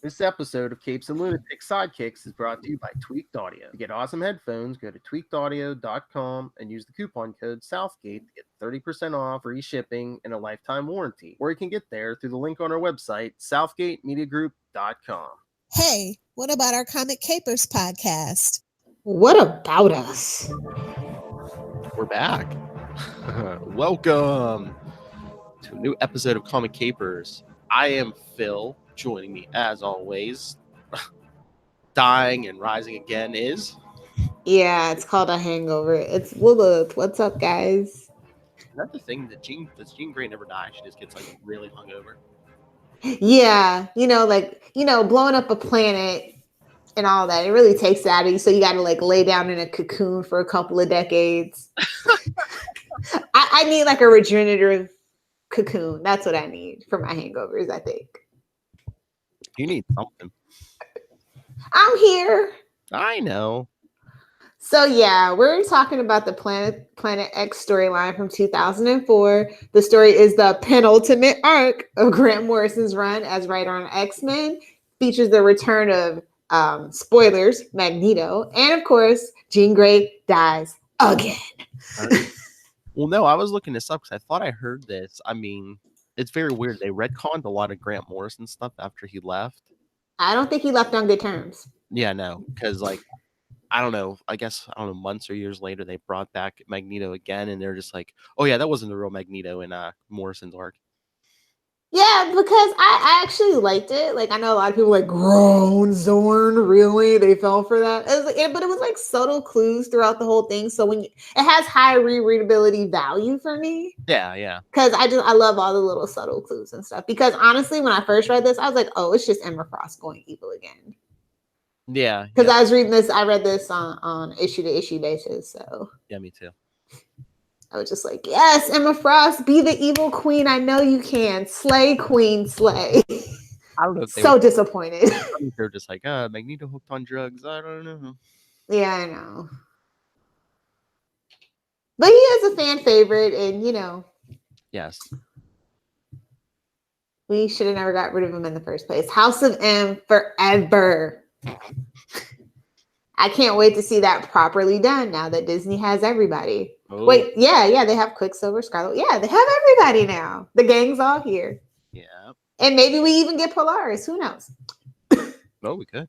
This episode of Capes and Lunatics Sidekicks is brought to you by Tweaked Audio. To get awesome headphones, go to tweakedaudio.com and use the coupon code Southgate to get 30% off, free shipping, and a lifetime warranty. Or you can get there through the link on our website, southgatemediagroup.com. Hey, what about our Comic Capers podcast? What about us? We're back. Welcome to a new episode of Comic Capers. I am Phil. Joining me, as always, dying and rising again is... Yeah, it's called a hangover. It's Lilith. What's up, guys? Is that the thing that Jean Grey never dies? She just gets like really hungover. Yeah, blowing up a planet and all that. It really takes it out of you. So you got to like lay down in a cocoon for a couple of decades. I need like a regenerative cocoon. That's what I need for my hangovers, I think. You need something. I'm here. I know. So yeah, we're talking about the Planet X storyline from 2004. The story is the penultimate arc of Grant Morrison's run as writer on X-Men. Features the return of spoilers, Magneto, and of course, Jean Grey dies again. Well, no, I was looking this up because I thought I heard this. I mean, it's very weird. They retconned a lot of Grant Morrison stuff after he left. I don't think he left on good terms. Yeah, no, because like, I don't know, months or years later, they brought back Magneto again, and they're just like, oh yeah, that wasn't the real Magneto in Morrison's arc. Yeah, because I actually liked it. Like, I know a lot of people like, groan, Zorn, really? They fell for that. But it was like subtle clues throughout the whole thing. So it has high rereadability value for me. Yeah. Because I love all the little subtle clues and stuff. Because honestly, when I first read this, I was like, oh, it's just Emma Frost going evil again. Yeah. Because I was reading this, I read this on issue to issue basis. So yeah, me too. I was just like, yes, Emma Frost, be the evil queen. I know you can. Slay, queen, slay. I don't know if they disappointed. They're just like, Magneto hooked on drugs. I don't know. Yeah, I know. But he is a fan favorite, and yes. We should have never got rid of him in the first place. House of M forever. I can't wait to see that properly done now that Disney has everybody. Oh. Wait, yeah, they have Quicksilver, Scarlet. Yeah, they have everybody now. The gang's all here. Yeah. And maybe we even get Polaris. Who knows? Oh, we could.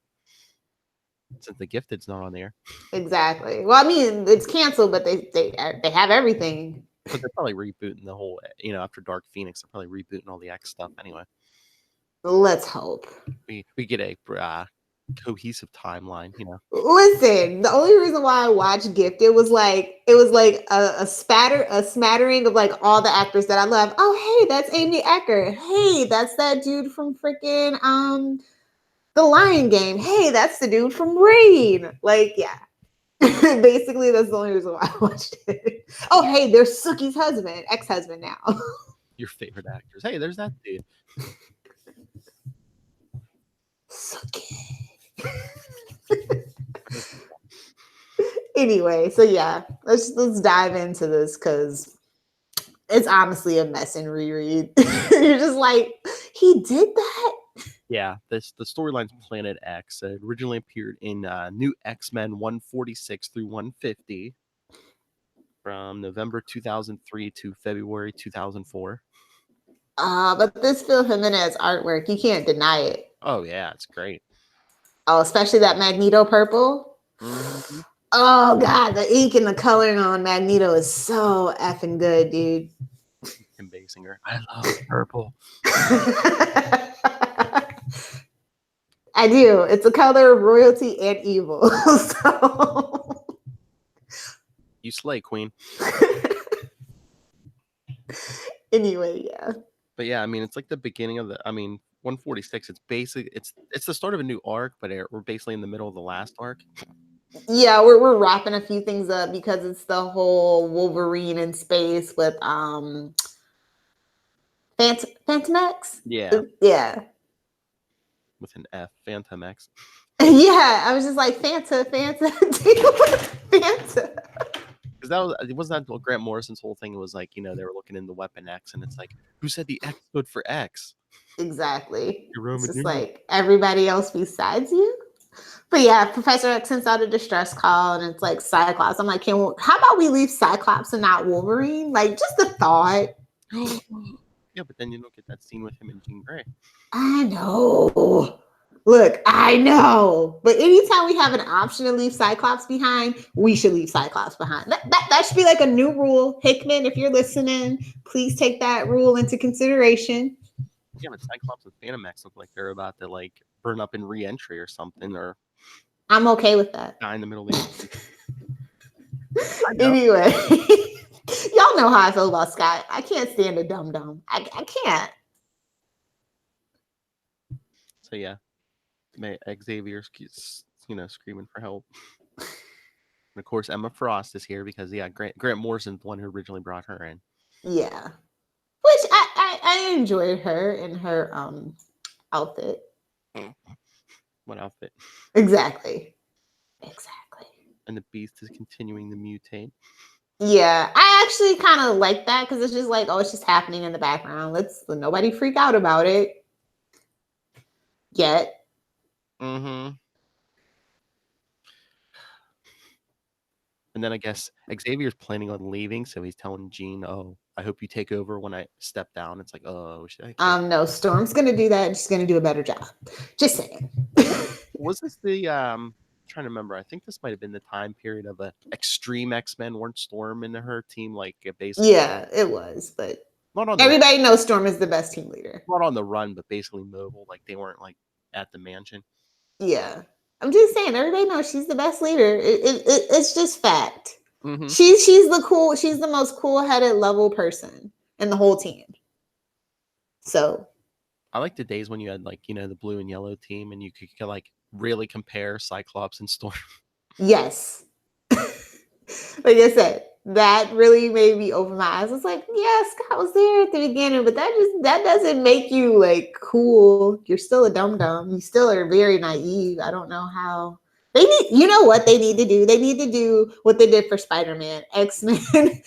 Since the Gifted's not on there. Exactly. Well, I mean, it's canceled, but they have everything. But they're probably rebooting the whole, after Dark Phoenix, they're probably rebooting all the X stuff anyway. Let's hope. We get a cohesive timeline, Listen, the only reason why I watched Gifted was like a smattering of like all the actors that I love. Oh, hey, that's Amy Eckert. Hey, that's that dude from freaking The Lion Game. Hey, that's the dude from Rain. Like, yeah. Basically, that's the only reason why I watched it. Oh, hey, there's Sookie's ex-husband now. Your favorite actors. Hey, there's that dude. Sookie. Anyway, so yeah, let's dive into this because it's honestly a mess and reread. You're just like, he did that? Yeah, the storyline's Planet X. It originally appeared in New X-Men 146 through 150 from November 2003 to February 2004. But this Phil Jimenez artwork, you can't deny it. Oh yeah, it's great. Oh, especially that Magneto purple. Mm-hmm. Oh god, the ink and the coloring on Magneto is so effing good, dude. Kim Basinger. I love purple. I do. It's a color of royalty and evil. So you slay, queen. Anyway, yeah. But yeah, I mean, it's like the beginning of 146. It's basically it's the start of a new arc, but we're basically in the middle of the last arc. Yeah, we're wrapping a few things up because it's the whole Wolverine in space with Phantom X. Yeah. With an F, Phantom X. Yeah, I was just like Fanta. Because wasn't that Grant Morrison's whole thing? It was like, they were looking into Weapon X, and it's like, who said the X stood for X? Exactly. You're Roman It's just numeral. like everybody else besides you. But yeah, Professor X sends out a distress call, and it's like Cyclops. I'm like, how about we leave Cyclops and not Wolverine? Like, just a thought. Yeah, but then you don't get that scene with him and Jean Grey. I know. Look, I know. But anytime we have an option to leave Cyclops behind, we should leave Cyclops behind. That should be like a new rule. Hickman, if you're listening, please take that rule into consideration. Yeah, but Cyclops and Phantom X look like they're about to like burn up in re-entry or something, or I'm okay with that. die in the middle of the Anyway, y'all know how I feel about Scott. I can't stand a dum-dum. I can't. So yeah, Xavier's screaming for help. And of course, Emma Frost is here because Grant Morrison's the one who originally brought her in. Yeah, which I enjoyed her in her outfit. What outfit? Exactly. And the Beast is continuing to mutate. Yeah, I actually kind of like that because it's just like, oh, it's just happening in the background. Let nobody freak out about it yet. Mm-hmm. And then I guess Xavier's planning on leaving, so he's telling Jean, "Oh, I hope you take over when I step down." It's like, oh, should I? No, Storm's gonna do that. She's gonna do a better job. Just saying. Was this the trying to remember? I think this might have been the time period of a Extreme X-Men. Weren't Storm and her team like basically? Yeah, it was, but not everybody knows Storm is the best team leader. Not on the run, but basically mobile. Like they weren't like at the mansion. Yeah, I'm just saying. Everybody knows she's the best leader. It's just fact. Mm-hmm. She's the most cool-headed level person in the whole team. So I like the days when you had like the blue and yellow team, and you could like really compare Cyclops and Storm. Yes. Like I said, that really made me open my eyes. It's like, yeah, Scott was there at the beginning, but that doesn't make you like cool. You're still a dum-dum. You still are very naive. I don't know how you know what they need to do? They need to do what they did for Spider-Man, X-Men,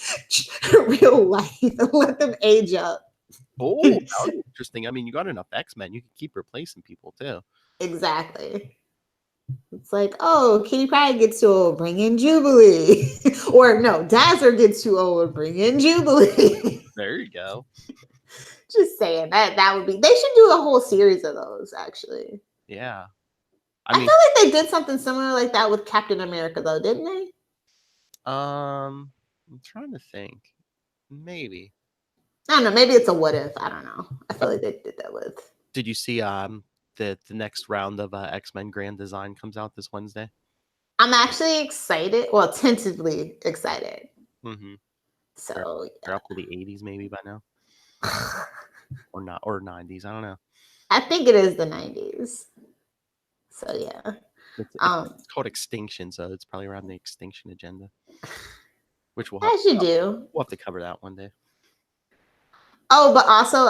real life, and let them age up. Oh, that would be interesting. I mean, you got enough X-Men. You could keep replacing people too. Exactly. It's like, oh, Kitty Pryde gets too old, bring in Jubilee. Or no, Dazzler gets too old, bring in Jubilee. There you go. Just saying that would be. They should do a whole series of those, actually. Yeah. I feel like they did something similar like that with Captain America, though, didn't they? I'm trying to think. Maybe. I don't know. Maybe it's a what if. I don't know. I feel like they did that with. Did you see the next round of X-Men Grand Design comes out this Wednesday? I'm actually excited. Well, tentatively excited. Mm-hmm. So they're up to the 80s maybe by now. or not, or 90s. I don't know. I think it is the 90s. So yeah. It's called Extinction, so it's probably around the Extinction agenda. Which we'll have to cover that one day. Oh, but also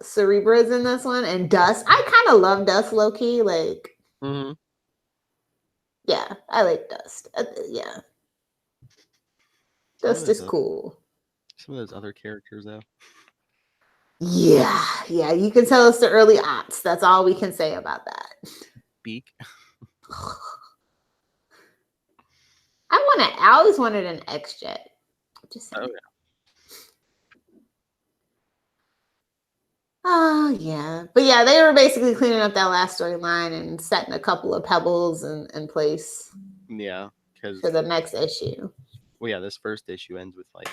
Cerebra is in this one, and Dust. I kind of love Dust low-key. Like, yeah, I like Dust. Yeah. Dust is cool. Some of those other characters, though. Yeah, you can tell it's the early aughts. That's all we can say about that. Beak. I always wanted an X-Jet. Just saying. Oh, yeah. Oh, yeah. But yeah, they were basically cleaning up that last storyline and setting a couple of pebbles in place. Yeah. For the next issue. Well, yeah, this first issue ends with like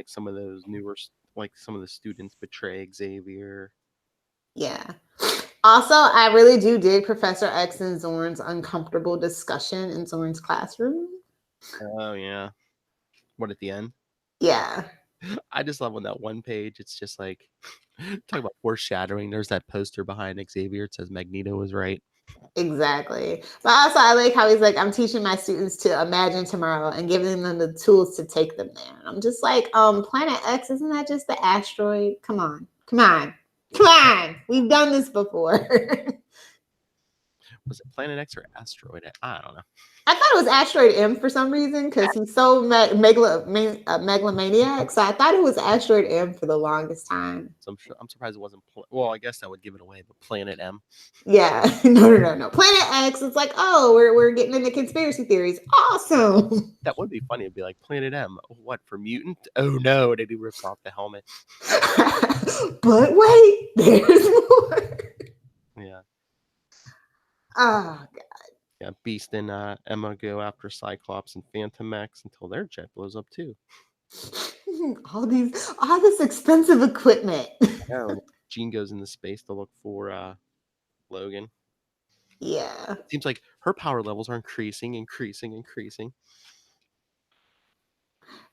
some of those newer, like some of the students betray Xavier. Yeah. Also, I really do dig Professor X and Zorn's uncomfortable discussion in Zorn's classroom. Oh, yeah. What, at the end? Yeah. I just love on that one page. It's just like, talk about foreshadowing. There's that poster behind Xavier. It says Magneto was right. Exactly. But also, I like how he's like, I'm teaching my students to imagine tomorrow and giving them the tools to take them there. And I'm just like, Planet X, isn't that just the asteroid? Come on. We've done this before. Was it Planet X or Asteroid X? I don't know. I thought it was Asteroid M for some reason because he's so megalomaniac. So I thought it was Asteroid M for the longest time. So I'm surprised it wasn't. Well, I guess that would give it away, but Planet M. Yeah, no. Planet X. It's like, oh, we're getting into conspiracy theories. Awesome. That would be funny. It'd be like Planet M. What for mutant? Oh no! And he rips off the helmet. But wait, there's more. Yeah. Oh God. Yeah, Beast and Emma go after Cyclops and Phantom X until their jet blows up too. All this expensive equipment. Yeah, Jean goes into space to look for Logan. Yeah. It seems like her power levels are increasing.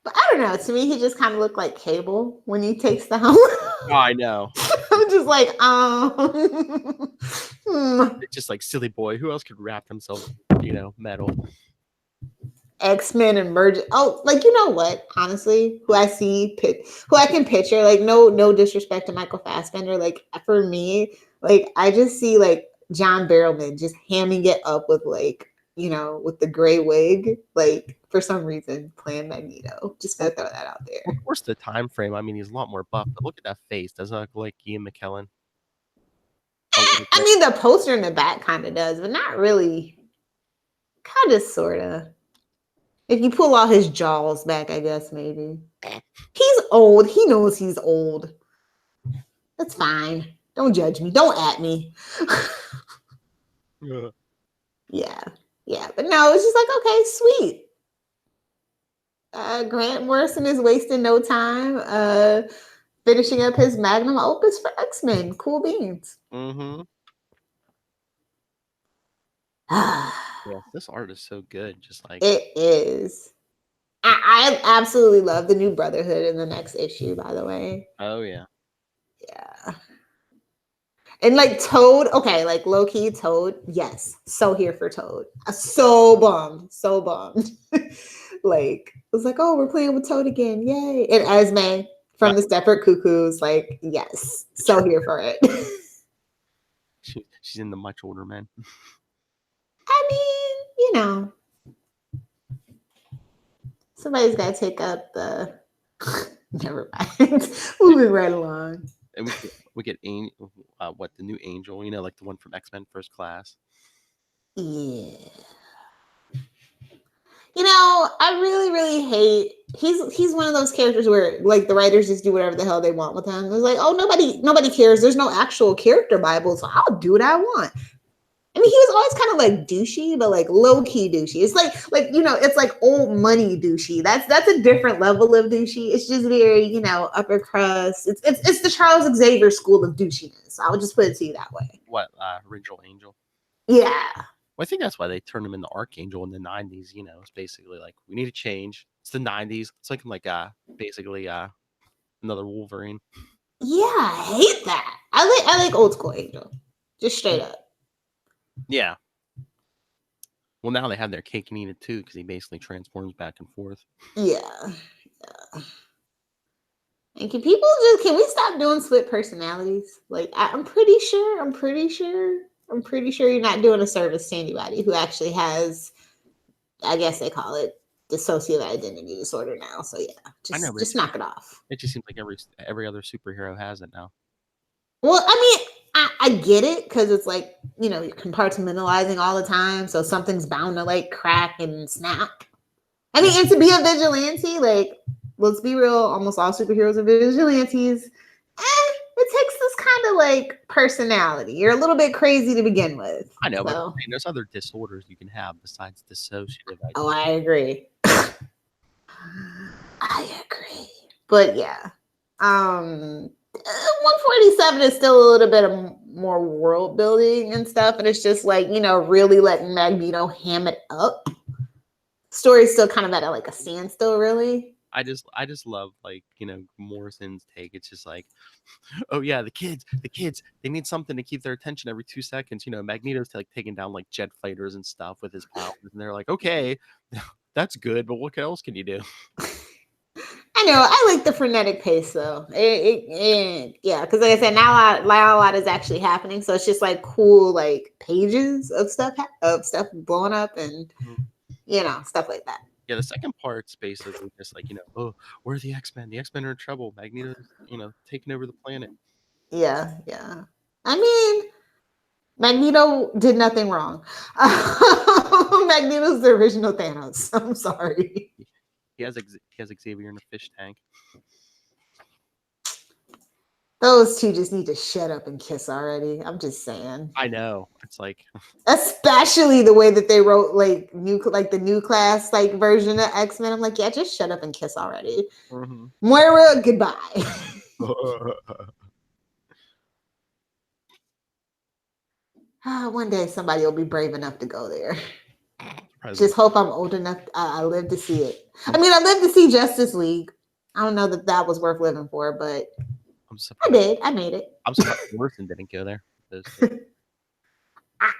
But I don't know. To me, he just kind of looked like Cable when he takes the helmet. Oh, I know. I'm just like, It's just like silly boy. Who else could wrap themselves, metal? X-Men and merge. Oh, like, you know what? Honestly, who I can picture, like, no disrespect to Michael Fassbender. Like, for me, like, I just see like John Barrowman just hamming it up with like, with the gray wig, like for some reason playing Magneto. Just gonna throw that out there. Well, of course, the time frame. I mean, he's a lot more buff. But look at that face. Doesn't it look like Ian McKellen? I mean, the poster in the back kind of does, but not really. Kind of, sort of. If you pull all his jaws back, I guess maybe. He's old. He knows he's old. That's fine. Don't judge me. Don't at me. Yeah. But no, it's just like, okay, sweet. Grant Morrison is wasting no time finishing up his magnum opus for X-Men. Cool beans. Mm-hmm. Yeah, this art is so good. Just like it is. I absolutely love the new Brotherhood in the next issue, by the way. Oh yeah. Yeah. And like Toad, okay, like low-key Toad, yes. So here for Toad. So bummed. Like, it was like, oh, we're playing with Toad again. Yay. And Esme from the Separate Cuckoos, like, yes. So here for it. She's in the much older men. I mean, somebody's got to take up the. Never mind. Moving right along. And we get the new Angel, like the one from X-Men First Class. Yeah. I really, really hate. He's one of those characters where like the writers just do whatever the hell they want with him. It's like, oh, nobody cares. There's no actual character Bible, so I'll do what I want. I mean, he was always kind of like douchey, but like low key douchey. It's like it's like old money douchey. That's a different level of douchey. It's just very upper crust. It's the Charles Xavier school of douchiness. I would just put it to you that way. What original Angel? Yeah. Well, I think that's why they turned him into Archangel in the 90s. It's basically like we need to change. It's the 90s. It's like basically another Wolverine. Yeah, I hate that. I like old school Angel, just straight up. Yeah. Well, now they have their cake and eat it too, because he basically transforms back and forth. Yeah. And can we stop doing split personalities? Like, I'm pretty sure you're not doing a service to anybody who actually has, I guess they call it dissociative identity disorder now. So yeah, just knock it off. It just seems like every other superhero has it now. Well, I mean, I get it because it's like, you're compartmentalizing all the time. So something's bound to like crack and snap. I mean, and to be a vigilante, like, let's be real, almost all superheroes are vigilantes. It takes this kind of like personality. You're a little bit crazy to begin with. I know, but there's other disorders you can have besides dissociative identity. Oh, I agree. But yeah. 147 is still a little bit of more world building and stuff, and it's just like really letting Magneto ham it up. Story's still kind of at a standstill, really. I just love Morrison's take. It's just like, oh yeah, the kids, they need something to keep their attention every 2 seconds. Magneto's like taking down like jet fighters and stuff with his powers, and they're like, okay, that's good, but what else can you do? I know. I like the frenetic pace though. Yeah, because like I said, now a lot is actually happening. So it's just like cool, like pages of stuff blowing up, and stuff like that. Yeah, the second part's basically just like, oh, where are the X-Men? The X-Men are in trouble. Magneto's, taking over the planet. Yeah. I mean, Magneto did nothing wrong. Magneto's the original Thanos. I'm sorry. He has Xavier in a fish tank. Those two just need to shut up and kiss already. I'm just saying. I know. It's like, especially the way that they wrote the new class version of X-Men. I'm like, yeah, just shut up and kiss already. Mm-hmm. Moira, goodbye. One day somebody will be brave enough to go there. Just hope I'm old enough. I live to see it. I mean, I lived to see Justice League. I don't know that was worth living for, but I did. I made it. I'm surprised Morrison didn't go there.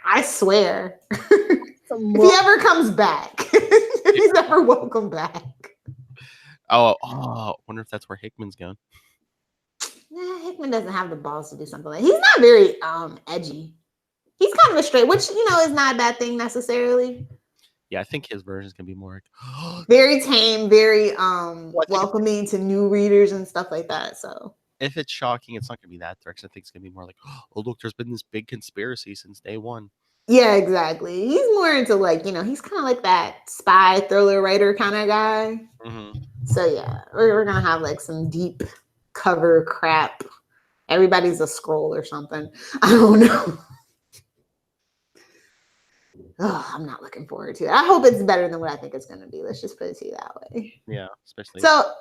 I swear. If he ever comes back, if he's ever welcome back. Oh, wonder if that's where Hickman's going. Nah, Hickman doesn't have the balls to do something like that. He's not very edgy. He's kind of a straight, which is not a bad thing necessarily. Yeah, I think his version is gonna be more very tame, very welcoming to new readers and stuff like that. So if it's shocking, it's not gonna be that direction. I think it's gonna be more like, oh look, there's been this big conspiracy since day one. Yeah, exactly. He's more into he's kind of like that spy thriller writer kind of guy. Mm-hmm. So yeah, we're gonna have some deep cover crap. Everybody's a scroll or something. I don't know. Oh, I'm not looking forward to it. I hope it's better than what I think it's going to be. Let's just put it to you that way. Yeah, especially. So,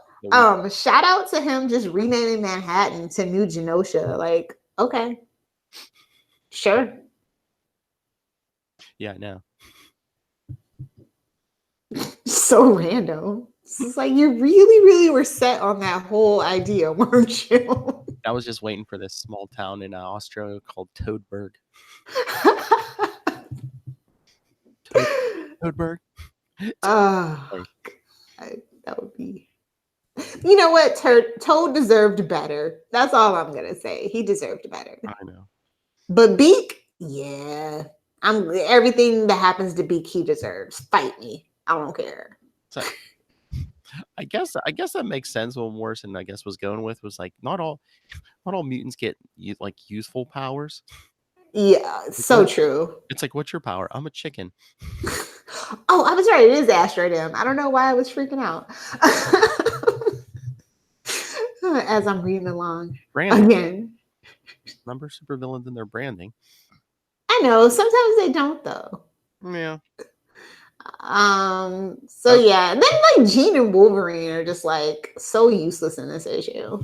shout out to him just renaming Manhattan to New Genosha. Okay, sure. Yeah, I know. So random. It's like you really, really were set on that whole idea, weren't you? I was just waiting for this small town in Australia called Toadberg. Toadberg. Oh, that would be. You know what? Toad deserved better. That's all I'm gonna say. He deserved better. I know. But Beak, yeah, everything that happens to Beak, he deserves. Fight me. I don't care. So, I guess that makes sense. What Morrison, was going with was not all mutants get useful powers. Yeah, so true. It's like, what's your power? I'm a chicken. Oh, I was right. It is Asteroid M. I don't know why I was freaking out. As I'm reading along. Branding. Again. Remember supervillains in their branding. I know. Sometimes they don't, though. Yeah. So yeah. And then Jean and Wolverine are just so useless in this issue.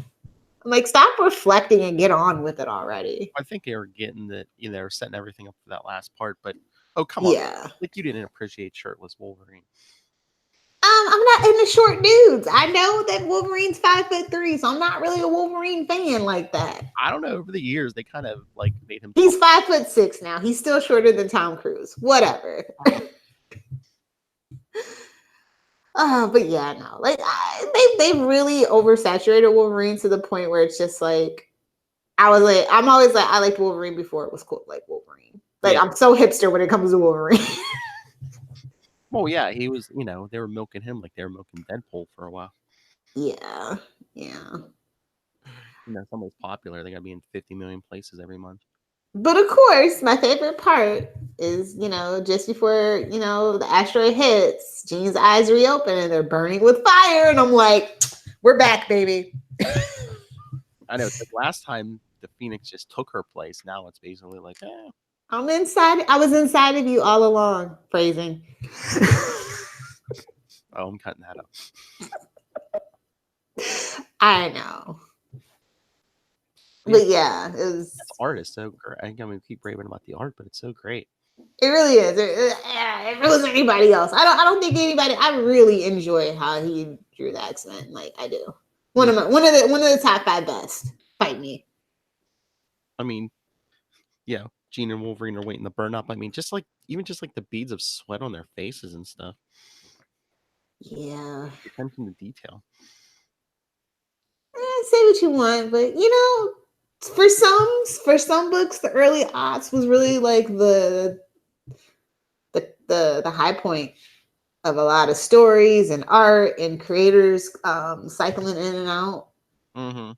Stop reflecting and get on with it already. I think they were getting that, they were setting everything up for that last part, but come on. Yeah. You didn't appreciate shirtless Wolverine. I'm not into short dudes. I know that Wolverine's 5'3", so I'm not really a Wolverine fan like that. I don't know. Over the years, they kind of made him. He's 5'6" now. He's still shorter than Tom Cruise. Whatever. But yeah, no. They really oversaturated Wolverine to the point where it's just I liked Wolverine before it was cool, Wolverine. Yeah. I'm so hipster when it comes to Wolverine. Well, yeah, he was, they were milking him like they were milking Deadpool for a while. Yeah. Somebody's popular. They got to be in 50 million places every month. But of course, my favorite part is, just before, the asteroid hits, Jean's eyes reopen and they're burning with fire. And I'm like, we're back, baby. I know. It's last time the Phoenix just took her place. Now it's basically I'm inside. I was inside of you all along, phrasing. Oh, I'm cutting that up. I know. But yeah, it was. That art is so great. I keep raving about the art, but it's so great. It really is. If it was anybody else, I don't think anybody. I really enjoy how he drew the X-Men. I do. One of the top 5 best. Fight me. Yeah, Jean and Wolverine are waiting to burn up. Just the beads of sweat on their faces and stuff. Yeah. Attention to detail. what you want, but for some books, the early aughts was really like the high point of a lot of stories and art and creators cycling in and out. Mm-hmm.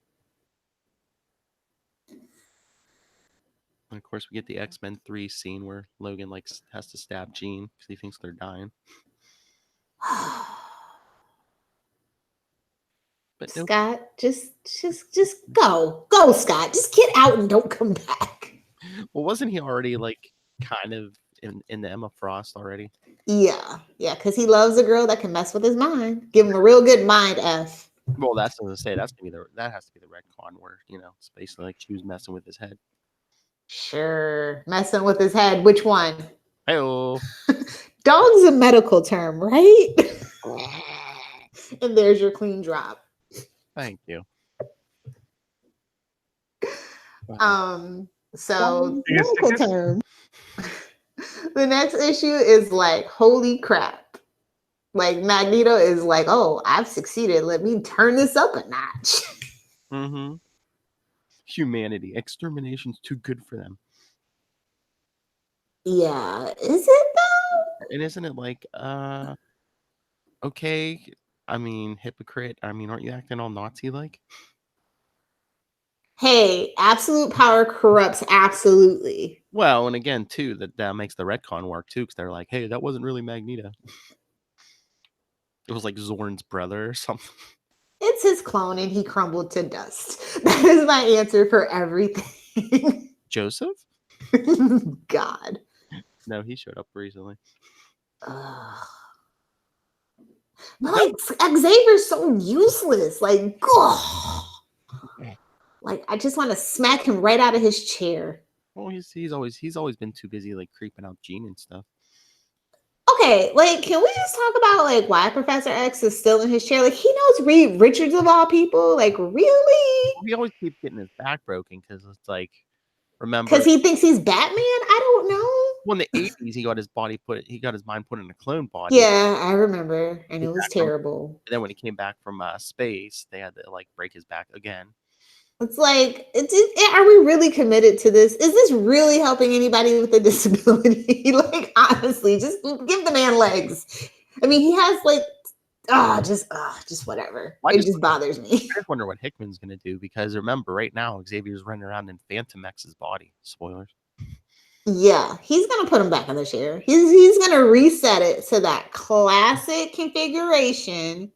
And of course, we get the X-Men 3 scene where Logan has to stab Jean because he thinks they're dying. But nope. Scott, just go, Scott. Just get out and don't come back. Well, wasn't he already kind of in the Emma Frost already? Yeah, because he loves a girl that can mess with his mind. Give him a real good mind F. Well, that's what I was gonna say. That has to be the retcon where it's basically like she was messing with his head. Sure, messing with his head. Which one? Hey-oh. Dog's a medical term, right? And there's your clean drop. Thank you. So medical term. The next issue is holy crap. Magneto is oh, I've succeeded. Let me turn this up a notch. Mm-hmm. Humanity. Extermination's too good for them. Yeah. Is it though? And isn't it okay, I mean, hypocrite. I mean, aren't you acting all Nazi-like? Hey, absolute power corrupts absolutely. Well, and again, too, that makes the retcon work, too, because they're like, hey, that wasn't really Magneto. It was Zorn's brother or something. It's his clone and he crumbled to dust. That is my answer for everything. Joseph? God. No, he showed up recently. Xavier's so useless. I just want to smack him right out of his chair. Well, he's always been too busy creeping out Jean and stuff. Okay, can we just talk about why Professor X is still in his chair? He knows Reed Richards of all people. Really? He always keeps getting his back broken because it's remember, because he thinks he's Batman. I don't know. Well, in the 80s, he got his mind put in a clone body. Yeah, I remember, and it was terrible. And then when he came back from space, they had to break his back again. It's are we really committed to this? Is this really helping anybody with a disability? Honestly, just give the man legs. I mean, he has just whatever. It just bothers me. I just wonder what Hickman's gonna do because remember, right now Xavier's running around in Phantom X's body. Spoilers. Yeah, he's gonna put him back in the chair. He's gonna reset it to that classic configuration.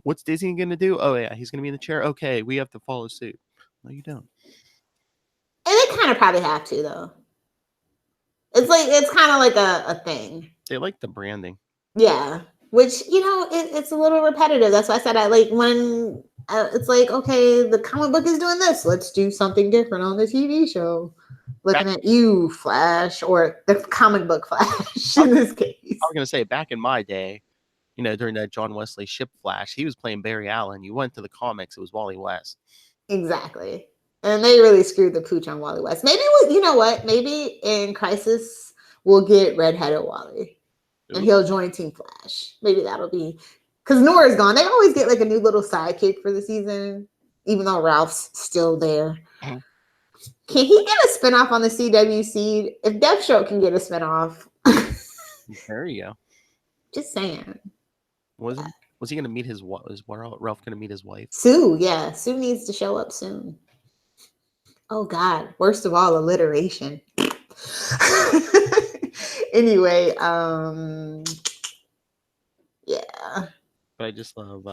What's Disney gonna do? Oh yeah, he's gonna be in the chair. Okay, we have to follow suit. No, you don't. And they kind of probably have to though. It's kind of a thing. They like the branding. Yeah, which it's a little repetitive. That's why I said I when it's okay, the comic book is doing this. Let's do something different on the TV show. Looking at you, Flash, or the comic book Flash in this case. I was gonna say back in my day. During that John Wesley ship Flash, he was playing Barry Allen. You went to the comics, it was Wally West. Exactly. And they really screwed the pooch on Wally West. Maybe, you know what? Maybe in Crisis, we'll get redheaded Wally. And he'll join Team Flash. Maybe that'll be... Because Nora's gone. They always get a new little sidekick for the season, even though Ralph's still there. Mm-hmm. Can he get a spinoff on the CW Seed? If Deathstroke can get a spinoff. There you go. Just saying. Was he going to meet his wife? Was Ralph going to meet his wife? Sue, yeah. Sue needs to show up soon. Oh, God. Worst of all, alliteration. Anyway, yeah. But I just love,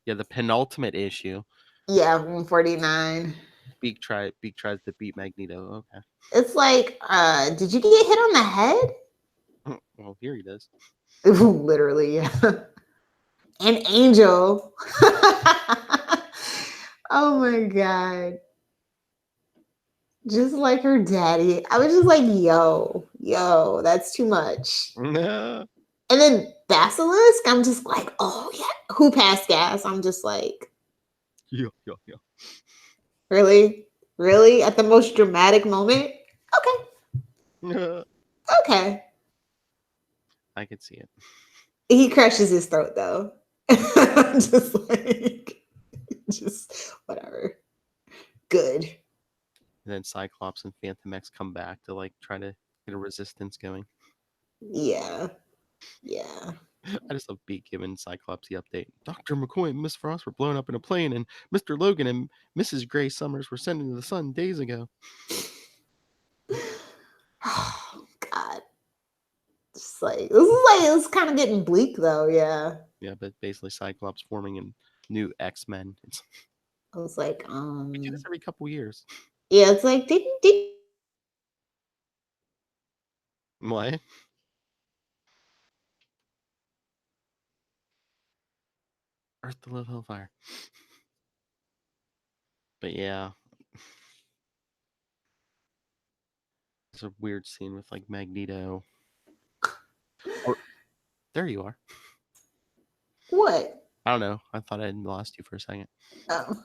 the penultimate issue. Yeah, 149. Beak tries to beat Magneto. Okay. It's did you get hit on the head? Well, here he does. Literally, yeah. An angel. Oh my God. Just like her daddy. I was just yo, that's too much. No. And then Basilisk, I'm just oh yeah. Who passed gas? I'm just Yeah. Really? Really? At the most dramatic moment? Okay. Okay. I could see it. He crushes his throat though. Just like, just whatever. Good. And then Cyclops and Phantom X come back to like try to get a resistance going. Yeah. Yeah. I just love Beat giving Cyclops the update. Dr. McCoy and Miss Frost were blown up in a plane, and Mr. Logan and Mrs. Gray Summers were sent into the sun days ago. Oh God. Just like it's kind of getting bleak though, yeah. Yeah, but basically Cyclops forming a new X-Men. I was like, We do this every couple years. yeah, it's like did What? Earth to Live Hellfire. But yeah. It's a weird scene with like Magneto. Or, there you are. what? I don't know. I thought I had lost you for a second. Oh.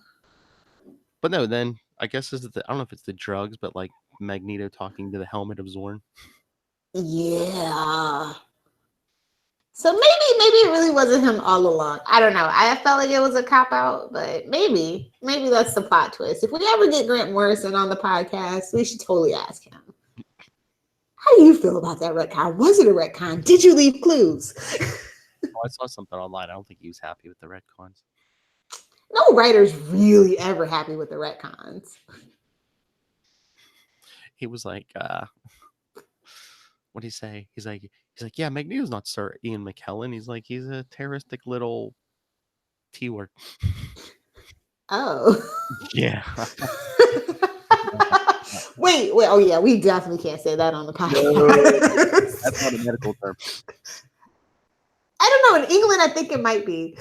But no, then I guess I don't know if it's the drugs, but like Magneto talking to the helmet of Zorn. Yeah. So maybe it really wasn't him all along. I don't know. I felt like it was a cop out, but maybe that's the plot twist. If we ever get Grant Morrison on the podcast, we should totally ask him. How do you feel about that retcon? Was it a retcon? Did you leave clues? I saw something online. I don't think he was happy with the retcons. No writer's really ever happy with the retcons. He was like, what did he say? He's like, yeah, Magneto's not Sir Ian McKellen. He's like, he's a terroristic little T-word. Oh. Yeah. Wait. Oh yeah, we definitely can't say that on the podcast. No, that's not a medical term. I don't know. In England, I think it might be.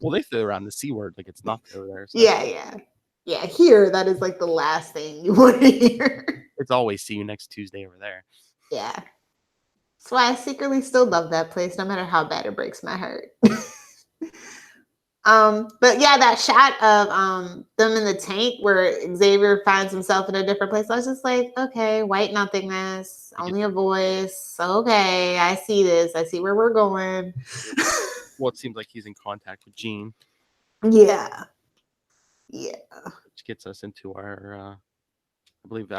Well, they throw around the C word like it's not over there. So. Yeah. Here, that is like the last thing you want to hear. It's always see you next Tuesday over there. Yeah. That's why I secretly still love that place, no matter how bad it breaks my heart. But yeah, that shot of them in the tank where Xavier finds himself in a different place. I was just like, okay, white nothingness, only a voice. Okay, I see this. I see where we're going. Well, it seems like he's in contact with Jean. Yeah. Which gets us into our, I believe,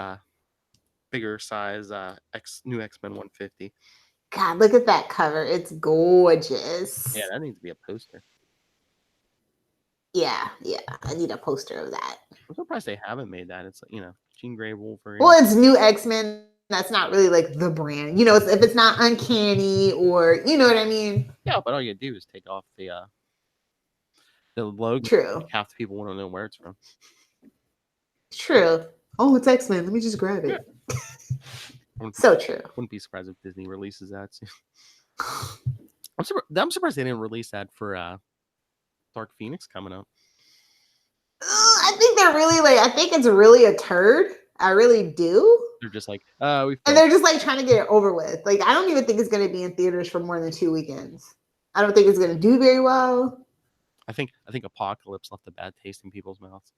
bigger size new X-Men 150. God, look at that cover. It's gorgeous. Yeah, that needs to be a poster. Yeah. I need a poster of that. I'm surprised they haven't made that. It's, Jean Grey, Wolverine. Well, it's new X-Men. That's not really like the brand. If it's not Uncanny or, you know what I mean? Yeah, but all you do is take off the logo. True. Half the people won't know where it's from. True. Oh, it's X-Men. Let me just grab it. Yeah. So true. Wouldn't be surprised if Disney releases that soon. I'm surprised they didn't release that for Dark Phoenix coming up. I think they're really I think it's really a turd. I really do. They're just like, and they're just like trying to get it over with. Like, I don't even think it's going to be in theaters for more than 2 weekends. I don't think it's going to do very well. I think Apocalypse left a bad taste in people's mouths.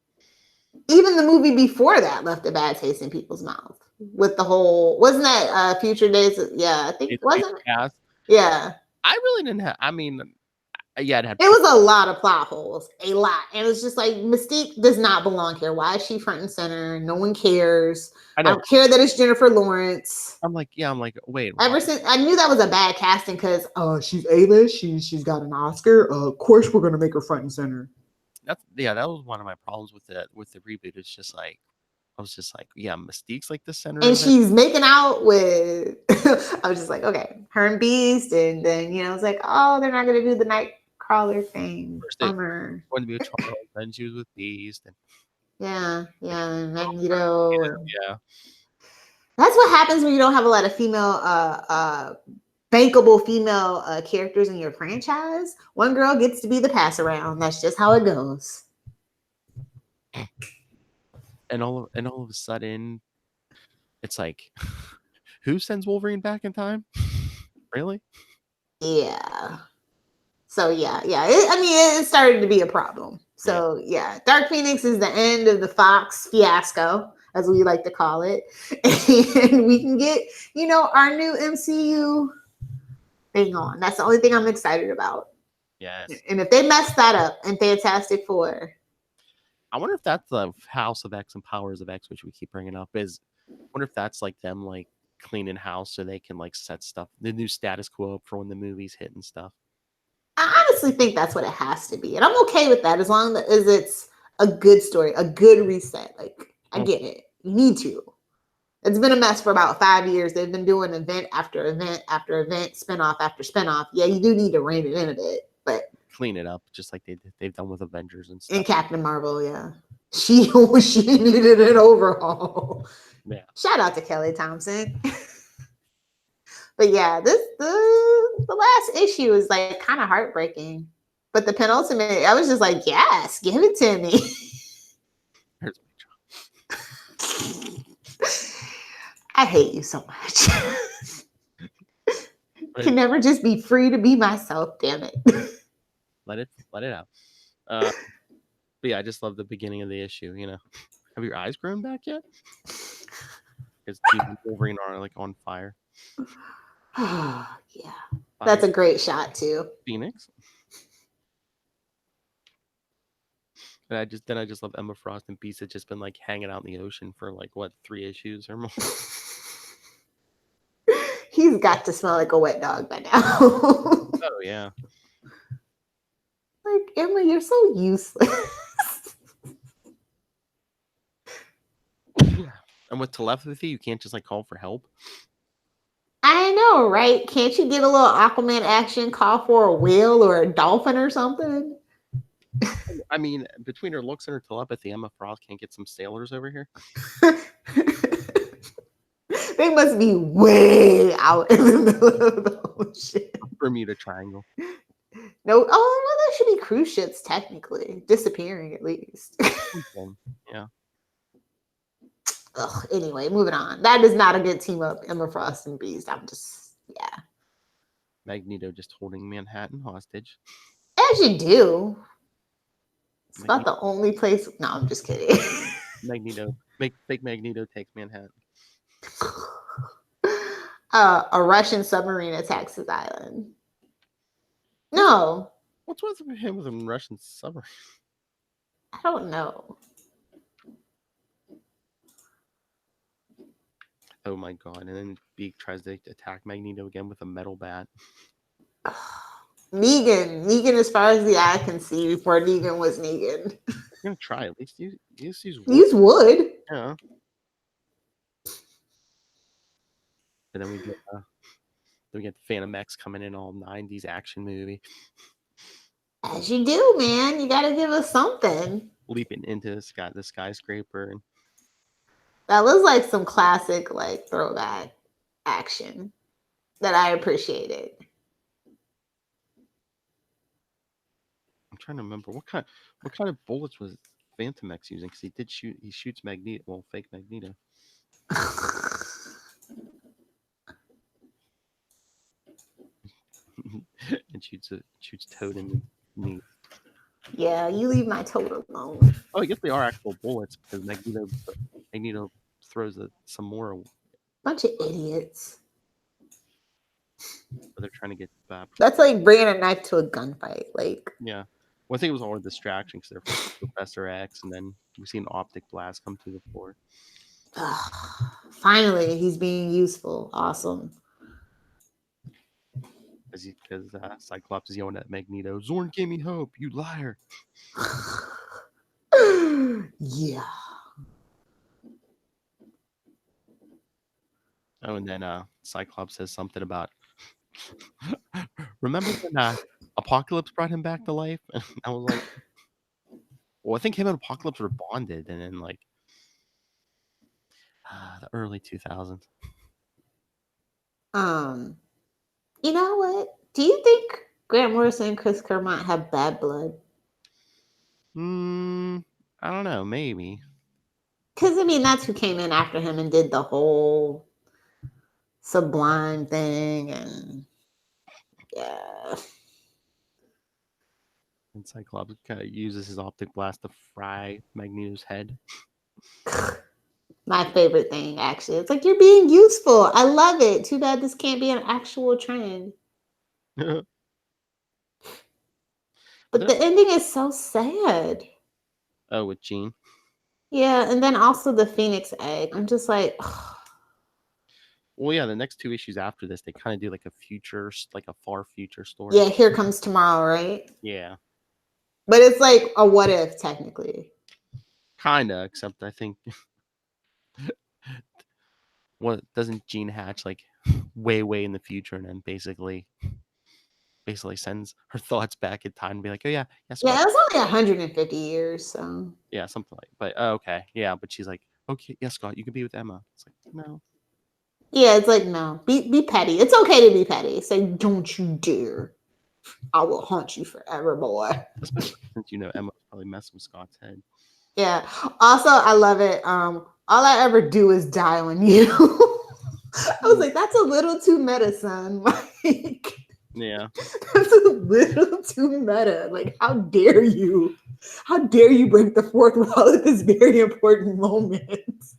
Even the movie before that left a bad taste in people's mouths. With the whole, wasn't that Future Days? Yeah, I think, wasn't it? Yeah. I really didn't have, it was a lot of plot holes. A lot. And it's just like, Mystique does not belong here. Why is she front and center? No one cares. I don't care that it's Jennifer Lawrence. I'm like, wait. Ever since I knew that was a bad casting because she's A-list, she's got an Oscar. Of course we're gonna make her front and center. That was one of my problems with the reboot. It's just like, I was just like, yeah, Mystique's like the center. And she's making out with I was just like, okay, her and Beast, and then I was like, oh, they're not gonna do the Nightcrawler thing. Bummer. Wanted to be a child, then she was with Beast, and Magneto. Yeah. That's what happens when you don't have a lot of female bankable female characters in your franchise. One girl gets to be the pass around. That's just how it goes. And all of a sudden, it's like, who sends Wolverine back in time? Really? Yeah. So yeah. It started to be a problem. So yeah, Dark Phoenix is the end of the Fox fiasco, as we like to call it, and we can get our new MCU thing on. That's the only thing I'm excited about. Yes. And if they mess that up in Fantastic Four, I wonder if that's the House of X and Powers of X, which we keep bringing up. I wonder if that's like them like cleaning house so they can like set stuff, the new status quo up for when the movies hit and stuff. I honestly think that's what it has to be. And I'm okay with that as long as it's a good story, a good reset. Like, I get it. You need to. It's been a mess for about 5 years. They've been doing event after event after event, spinoff after spinoff. Yeah, you do need to rein it in a bit, but Clean it up just like they've done with Avengers and stuff. and Captain Marvel, yeah. She needed an overhaul. Yeah. Shout out to Kelly Thompson. But yeah, the last issue is like kind of heartbreaking. But the penultimate, I was just like, yes, give it to me. Here's I hate you so much. Can never just be free to be myself, damn it. let it out. But yeah, I just love the beginning of the issue, you know. Have your eyes grown back yet? Because Wolverine are like on fire. Yeah. That's a great shot too. Phoenix. And I just love Emma Frost and Beast had just been like hanging out in the ocean for like what 3 issues or more. He's got to smell like a wet dog by now. Oh yeah. Like, Emma, you're so useless. And with telepathy, you can't just like call for help. I know, right? Can't you get a little Aquaman action, call for a whale or a dolphin or something? I mean, between her looks and her telepathy, Emma Frost can't get some sailors over here. They must be way out in the middle of the ocean. Bermuda Triangle. No, well, there should be cruise ships technically disappearing at least. Yeah. Ugh, anyway, moving on. That is not a good team up, Emma Frost and Beast. Yeah. Magneto just holding Manhattan hostage. As you do. It's about the only place. No, I'm just kidding. Fake Magneto takes Manhattan. A Russian submarine attacks his island. No. What's with him with a Russian submarine? I don't know. Oh my god! And then Beak tries to attack Magneto again with a metal bat. Negan, as far as the eye can see, before Negan was Negan. I'm gonna try at least use wood. Use wood. Yeah. And then we get the Phantom X coming in all 90s action movie. As you do, man. You gotta give us something. Leaping into the skyscraper and that was like some classic like throwback action that I appreciated. I'm trying to remember what kind of bullets was Phantom X using, because he shoots Magneto, well, fake Magneto. And shoots Toad in the knee. Yeah, you leave my Toad alone. Oh, I guess they are actual bullets because Magneto throws some more. Bunch of idiots. But they're trying to get back. That's like bringing a knife to a gunfight. Like, yeah. Well, I think it was all a distraction because they're Professor X, and then we see an optic blast come through the floor. Finally, he's being useful. Awesome. Because Cyclops is yelling at Magneto, "Zorn gave me hope, you liar." Yeah. Oh, and then Cyclops says something about, remember when Apocalypse brought him back to life? And I was like, well, I think him and Apocalypse were bonded, and then like the early 2000s. You know what? Do you think Grant Morrison and Chris Claremont have bad blood? I don't know, maybe. Because I mean, that's who came in after him and did the whole Sublime thing, and yeah. And Cyclops kind of uses his optic blast to fry Magneto's head. My favorite thing, actually. It's like, you're being useful. I love it. Too bad this can't be an actual trend. But the ending is so sad. Oh, with Jean. Yeah, and then also the Phoenix Egg. I'm just like, ugh. Well, yeah, the next 2 issues after this, they kind of do like a far future story. Yeah, Here Comes Tomorrow, right? Yeah. But it's like a what if, technically. Kinda, except I think what doesn't Jean hatch like way in the future and then basically sends her thoughts back in time and be like, oh yeah, yes, Yeah, it was only 150 years, so. yeah, something like. But okay, yeah, but she's like, okay, yes, Scott, you can be with Emma. It's like, no. Yeah, it's like, no, be petty. It's okay to be petty. Say, don't you dare. I will haunt you forever, boy. Especially since Emma's probably messing with Scott's head. Yeah. Also, I love it. All I ever do is die on you. I was like, that's a little too meta, son. Like, yeah, that's a little too meta. Like, how dare you? How dare you break the fourth wall at this very important moment?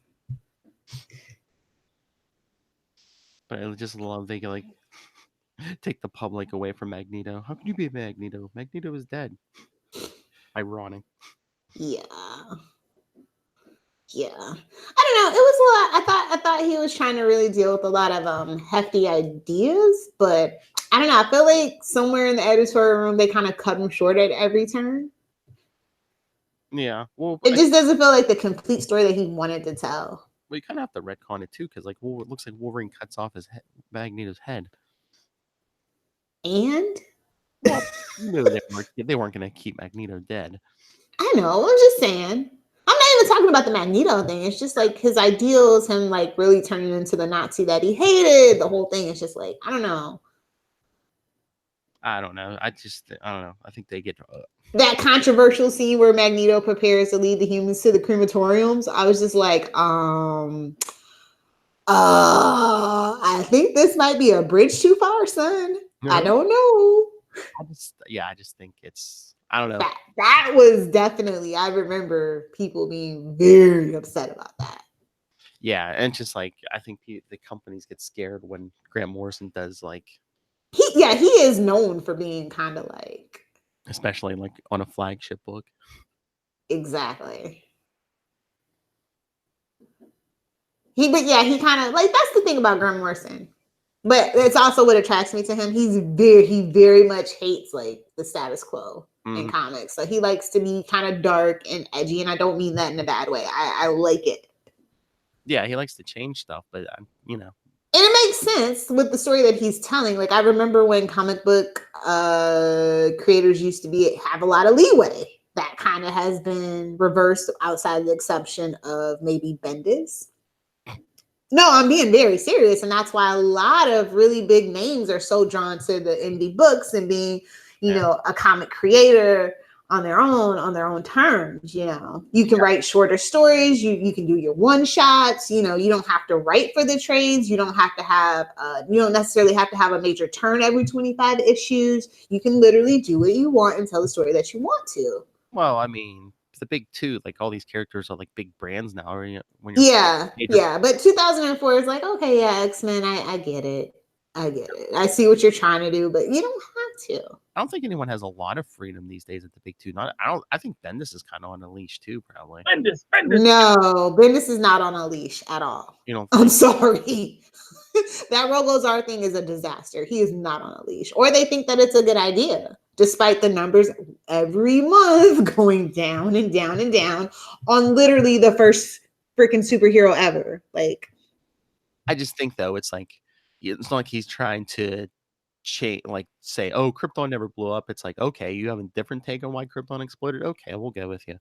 but I just love they can like take the public away from Magneto. How can you be Magneto? Magneto is dead. Ironic. Yeah. Yeah. I don't know. It was a lot. I thought he was trying to really deal with a lot of hefty ideas, but I don't know. I feel like somewhere in the editorial room they kind of cut him short at every turn. Yeah. Well, it just doesn't feel like the complete story that he wanted to tell. Well, you kind of have to retcon it too, because like, it looks like Wolverine cuts off his Magneto's head. And well, they weren't going to keep Magneto dead. I know. I'm just saying. I'm not even talking about the Magneto thing. It's just like his ideals, him like really turning into the Nazi that he hated. The whole thing is just like, I don't know. I don't know. I don't know. I think they get that controversial scene where Magneto prepares to lead the humans to the crematoriums. I was just like, I think this might be a bridge too far, son. No. I don't know. I just think it's, I don't know. That was definitely, I remember people being very upset about that. Yeah, and just like, I think the companies get scared when Grant Morrison does like. He is known for being kind of like. Especially like on a flagship book. Exactly. He kind of like, that's the thing about Grant Morrison. But it's also what attracts me to him. He very much hates like the status quo in comics. So he likes to be kind of dark and edgy, and I don't mean that in a bad way. I like it. Yeah, he likes to change stuff, but And it makes sense with the story that he's telling. Like, I remember when comic book creators used to have a lot of leeway. That kind of has been reversed outside the exception of maybe Bendis. No, I'm being very serious. And that's why a lot of really big names are so drawn to the indie books and being, you know, a comic creator on their own terms. You know, you can write shorter stories. You can do your one shots. You know, you don't have to write for the trades. You don't have to have, you don't necessarily have to have a major turn every 25 issues. You can literally do what you want and tell the story that you want to. Well, I mean, the big two, like all these characters are like big brands now. When you're but 2004 is like, okay, yeah, X-Men, I get it. I see what you're trying to do, but you don't have to. I don't think anyone has a lot of freedom these days at the big two. I think Bendis is kind of on a leash too, probably. Bendis. No, Bendis is not on a leash at all. You know, I'm sorry. That Rogozar thing is a disaster. He is not on a leash. Or they think that it's a good idea, despite the numbers every month going down and down and down on literally the first freaking superhero ever. Like, I just think though, it's like, it's not like he's trying to say, oh, Krypton never blew up. It's like, okay, you have a different take on why Krypton exploded. Okay, we'll go with you.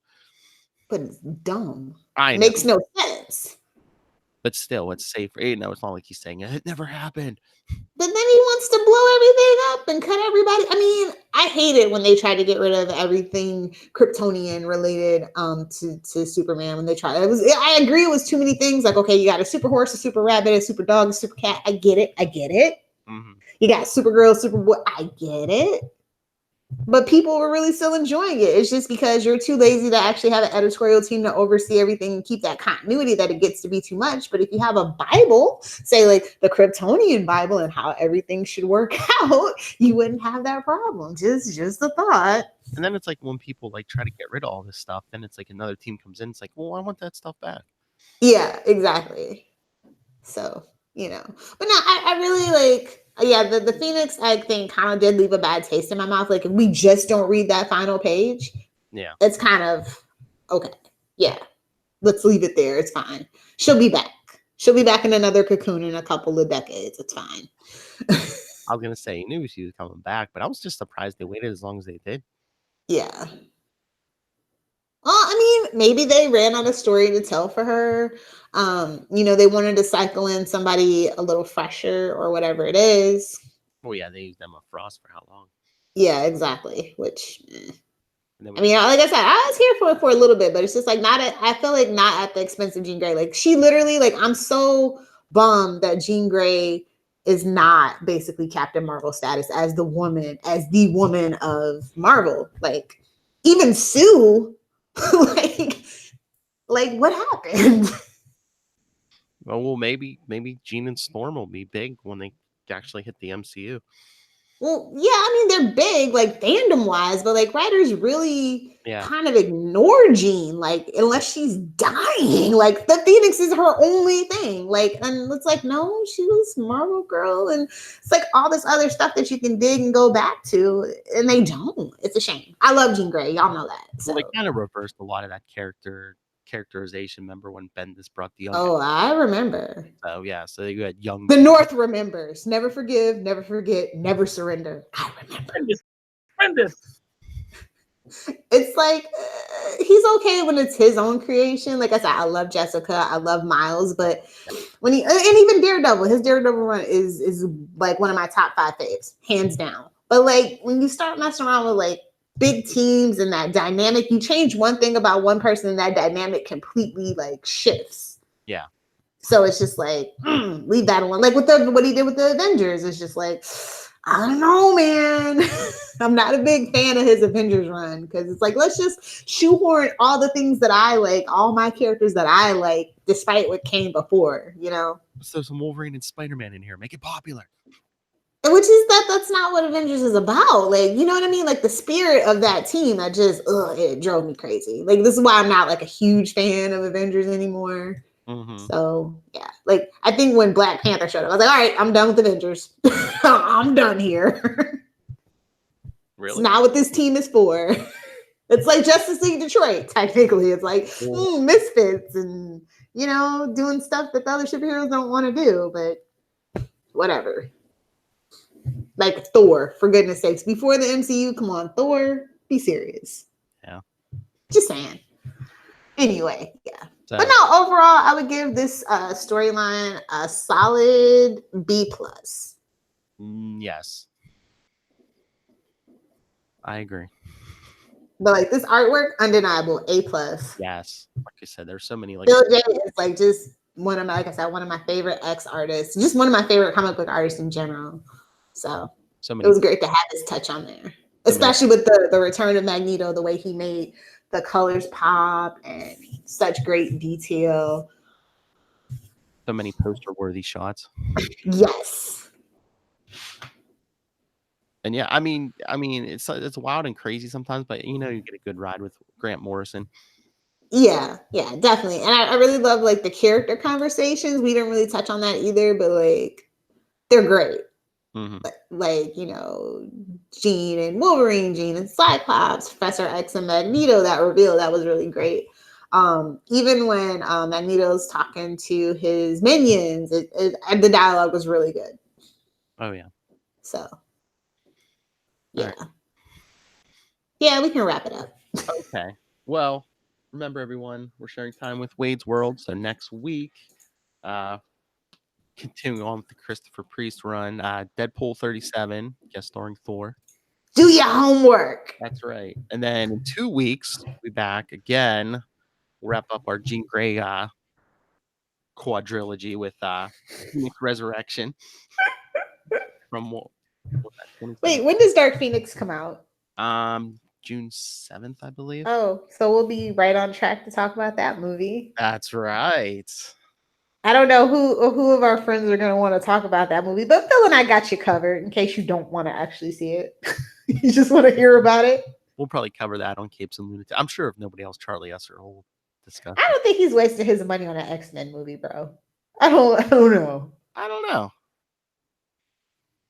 But it's dumb. It makes no sense. But still, it's safer. You know, it's not like he's saying it never happened. But then he wants to blow everything up and cut everybody. I mean, I hate it when they try to get rid of everything Kryptonian related to Superman. When they try, I agree it was too many things. Like, okay, you got a super horse, a super rabbit, a super dog, a super cat. I get it. Mm-hmm. You got Supergirl, Superboy. I get it. but people were really still enjoying it. It's just because you're too lazy to actually have an editorial team to oversee everything and keep that continuity that it gets to be too much. But if you have a Bible, say like the Kryptonian Bible and how everything should work out, you wouldn't have that problem. Just a thought. And then it's like when people like try to get rid of all this stuff, then it's like another team comes in. It's like, well, I want that stuff back. Yeah, exactly. So, but no, I really like, yeah, the Phoenix egg thing kind of did leave a bad taste in my mouth. Like, if we just don't read that final page, yeah, it's kind of okay. Yeah, let's leave it there. It's fine. She'll be back. She'll be back in another cocoon in a couple of decades. It's fine. I was gonna say, I knew she was coming back, but I was just surprised they waited as long as they did. Yeah. Well, I mean, maybe they ran out of story to tell for her. They wanted to cycle in somebody a little fresher or whatever it is. Oh yeah, they used Emma Frost for how long? Yeah, exactly. Which, I mean, like I said, I was here for a little bit, but it's just like I feel like not at the expense of Jean Grey. Like she literally, like I'm so bummed that Jean Grey is not basically Captain Marvel status as the woman of Marvel. Like even Sue, like what happened? well, maybe Jean and Storm will be big when they actually hit the MCU. Well, yeah, I mean they're big, like fandom wise, but like writers really kind of ignore Jean, like unless she's dying. Like the Phoenix is her only thing. Like, and it's like, no, she was Marvel girl, and it's like all this other stuff that you can dig and go back to, and they don't. It's a shame. I love Jean Grey, y'all know that. So Well, they kind of reversed a lot of that characterization. Remember when Bendis brought the young? Oh, I remember. Oh yeah, so you had young. The North remembers. Never forgive, never forget, never surrender. I remember. Bendis. It's like he's okay when it's his own creation. Like I said, I love Jessica, I love Miles, but when and even Daredevil, his Daredevil run is like one of my top 5 faves, hands down. But like when you start messing around with like big teams and that dynamic, you change one thing about one person and that dynamic completely like shifts. Yeah. So it's just like, leave that alone. Like with what he did with the Avengers, it's just like, I don't know, man. I'm not a big fan of his Avengers run because it's like, let's just shoehorn all the things that I like, all my characters that I like, despite what came before, Let's throw some Wolverine and Spider-Man in here. Make it popular. Which is that's not what Avengers is about. Like, you know what I mean? Like the spirit of that team, that just, it drove me crazy. Like, this is why I'm not like a huge fan of Avengers anymore. Mm-hmm. So yeah, like I think when Black Panther showed up, I was like, all right, I'm done with Avengers. I'm done here. Really? It's not what this team is for. It's like Justice League Detroit, technically. It's like misfits and doing stuff that the other superheroes don't want to do, but whatever. Like Thor, for goodness sakes. Before the MCU, come on, Thor, be serious. Yeah. Just saying. Anyway, yeah. So, but no, overall, I would give this storyline a solid B+. Yes. I agree. But like this artwork, undeniable, A+. Yes. Like I said, there's so many like Bill J is like just one of my favorite X artists, just one of my favorite comic book artists in general. So many. It was great to have his touch on there, especially with the return of Magneto, the way he made the colors pop and such great detail. So many poster-worthy shots. Yes. And yeah, I mean, it's wild and crazy sometimes, but you get a good ride with Grant Morrison. Yeah, definitely. And I really love like the character conversations. We didn't really touch on that either, but like they're great. Mm-hmm. Like, Jean and Wolverine, Jean and Cyclops, Professor X and Magneto, that reveal, that was really great. Even when Magneto's talking to his minions, the dialogue was really good. Oh, yeah. So, yeah. Right. Yeah, we can wrap it up. Okay. Well, remember, everyone, we're sharing time with Wade's World. So next week, continuing on with the Christopher Priest run, Deadpool 37, guest starring Thor. Do your homework. That's right. And then in 2 weeks, we'll be back again. We'll wrap up our Jean Grey quadrilogy with Phoenix Resurrection. From what Wait, when does Dark Phoenix come out? June 7th, I believe. Oh, so we'll be right on track to talk about that movie. That's right. I don't know who of our friends are going to want to talk about that movie, but Phil and I got you covered in case you don't want to actually see it. You just want to hear about it. We'll probably cover that on Capes and Lunatics. I'm sure if nobody else, Charlie Esser will discuss. I don't think he's wasted his money on an X-Men movie, bro. I don't know. I don't know.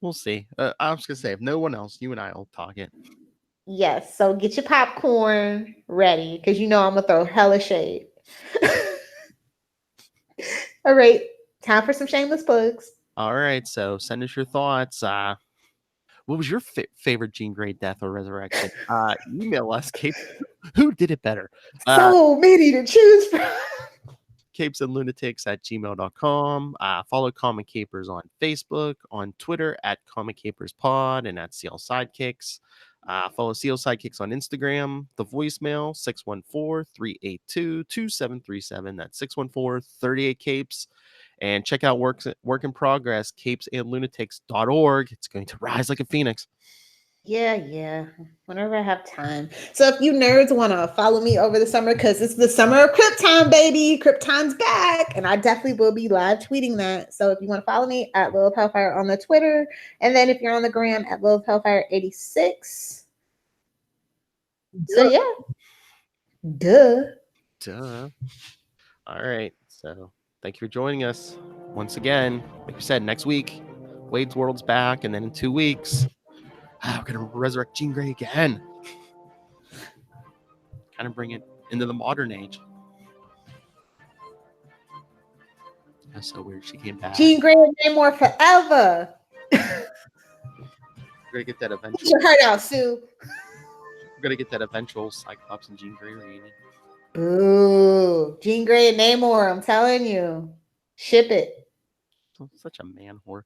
We'll see. I was gonna say, if no one else, you and I will talk it. Yes, so get your popcorn ready because you know I'm gonna throw hella shade. All right, time for some shameless plugs. All right, so send us your thoughts. What was your favorite Jean Grey death or resurrection? Email us, Cape. Who did it better? So many to choose from. capesandlunatics@gmail.com. Follow Comic Capers on Facebook, on Twitter @ComicCapersPod, and @CL Sidekicks. Follow CL Sidekicks on Instagram. The voicemail 614-382-2737. That's 614-38-CAPES. And check out Work in Progress, capesandlunatics.org. It's going to rise like a phoenix. Yeah. Whenever I have time. So if you nerds want to follow me over the summer, because it's the summer of Krypton, baby. Krypton's back. And I definitely will be live tweeting that. So if you want to follow me at Lilith Hellfire on the Twitter. And then if you're on the gram at Lilith Hellfire 86. So yeah. Duh. All right. So thank you for joining us once again. Like we said, next week, Wade's World's back. And then in 2 weeks, we're going to resurrect Jean Grey again. Kind of bring it into the modern age. That's so weird. She came back. Jean Grey and Namor forever. We're going to get that eventual. Get your heart out, Sue. We're going to get that eventual Cyclops and Jean Grey reunion. Boo. Jean Grey and Namor, I'm telling you. Ship it. Such a man whore.